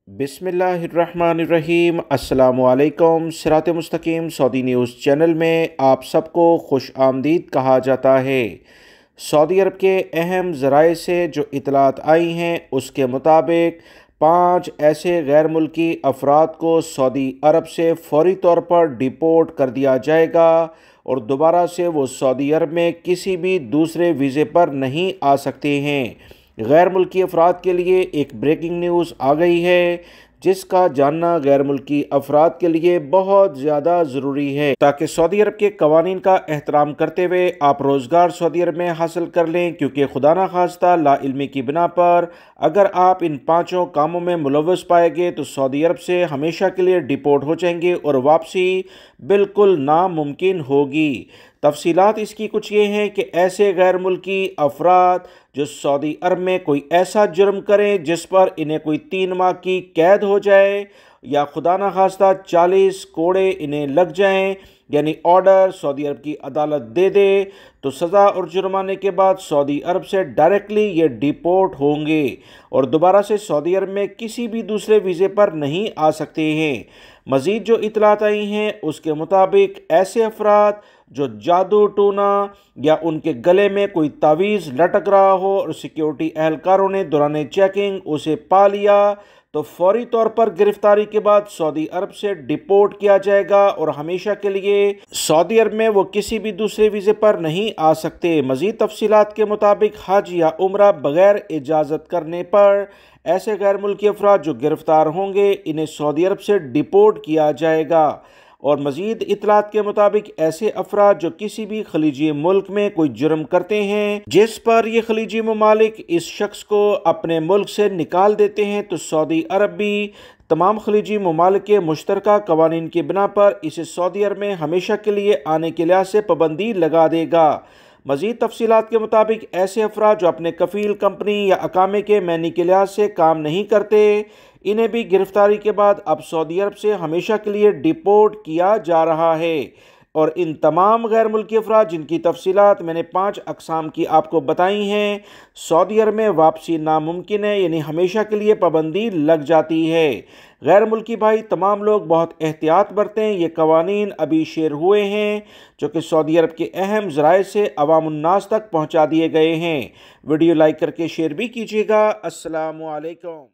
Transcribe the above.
बिस्मिल्लाहिर्रहमानिर्रहीम। अस्सलामुअलैकुम। सिरात मुस्तकीम सऊदी न्यूज़ चैनल में आप सबको खुश आमदीद कहा जाता है। सऊदी अरब के अहम ज़राए से जो इतलात आई हैं उसके मुताबिक 5 ऐसे गैर मुल्की अफराद को सऊदी अरब से फ़ौरी तौर पर डिपोर्ट कर दिया जाएगा और दोबारा से वो सऊदी अरब में किसी भी दूसरे वीज़े पर नहीं आ सकते हैं। गैर मुल्की अफराद के लिए एक ब्रेकिंग न्यूज़ आ गई है जिसका जानना गैर मुल्की अफराद के लिए बहुत ज़्यादा ज़रूरी है ताकि सऊदी अरब के कवानीन का एहतराम करते हुए आप रोज़गार सऊदी अरब में हासिल कर लें, क्योंकि खुदा न खास्ता लाइल्मी की बिना पर अगर आप इन 5 कामों में मुलव्वस पाए गए तो सऊदी अरब से हमेशा के लिए डिपोर्ट हो जाएंगे और वापसी बिल्कुल नामुमकिन होगी। तफसीलात इसकी कुछ ये हैं कि ऐसे गैर मुल्की अफराद जो सऊदी अरब में कोई ऐसा जुर्म करें जिस पर इन्हें कोई 3 माह की कैद हो जाए या खुदा न खास्ता 40 कोड़े इन्हें लग जाएं, यानी ऑर्डर सऊदी अरब की अदालत दे दे, तो सज़ा और जुर्माने के बाद सऊदी अरब से डायरेक्टली ये डिपोर्ट होंगे और दोबारा से सऊदी अरब में किसी भी दूसरे वीज़े पर नहीं आ सकते हैं। मज़ीद जो इतलात आई हैं उसके मुताबिक ऐसे अफराद जो जादू टूना या उनके गले में कोई तावीज़ लटक रहा हो और सिक्योरिटी एहलकारों ने दौरान चेकिंग उसे पा लिया तो फौरी तौर पर गिरफ्तारी के बाद सऊदी अरब से डिपोर्ट किया जाएगा और हमेशा के लिए सऊदी अरब में वो किसी भी दूसरे वीज़े पर नहीं आ सकते। मज़ीद तफसीलात के मुताबिक हज या उम्रा बगैर इजाज़त करने पर ऐसे गैर मुल्की अफराद जो गिरफ्तार होंगे इन्हें सऊदी अरब से डिपोर्ट किया जाएगा। और मज़ीद इतलात के मुताबिक ऐसे अफराद जो किसी भी खलीजी मुल्क में कोई जुर्म करते हैं जिस पर ये खलीजी ममालिक इस शख्स को अपने मुल्क से निकाल देते हैं तो सऊदी अरब भी तमाम खलीजी ममालिक के मुश्तरका कवानीन की बिना पर इसे सऊदी अरब में हमेशा के लिए आने के लिहाज से पाबंदी लगा देगा। मज़ीद तफसीलात के मुताबिक ऐसे अफराद जो अपने कफ़ील कंपनी या अकामे के मैनी के लिहाज से काम नहीं करते इन्हें भी गिरफ्तारी के बाद अब सऊदी अरब से हमेशा के लिए डिपोर्ट किया जा रहा है। और इन तमाम गैर मुल्की अफराद जिनकी तफसीलात मैंने 5 अक़साम की आपको बताई हैं, सऊदी अरब में वापसी नामुमकिन है, यानी हमेशा के लिए पाबंदी लग जाती है। गैर मुल्की भाई तमाम लोग बहुत एहतियात बरतें, ये कवानीन अभी शेयर हुए हैं जो कि सऊदी अरब के अहम ज़राए से अवामुन्नास तक पहुँचा दिए गए हैं। वीडियो लाइक करके शेयर भी कीजिएगा। अस्सलामु अलैकुम।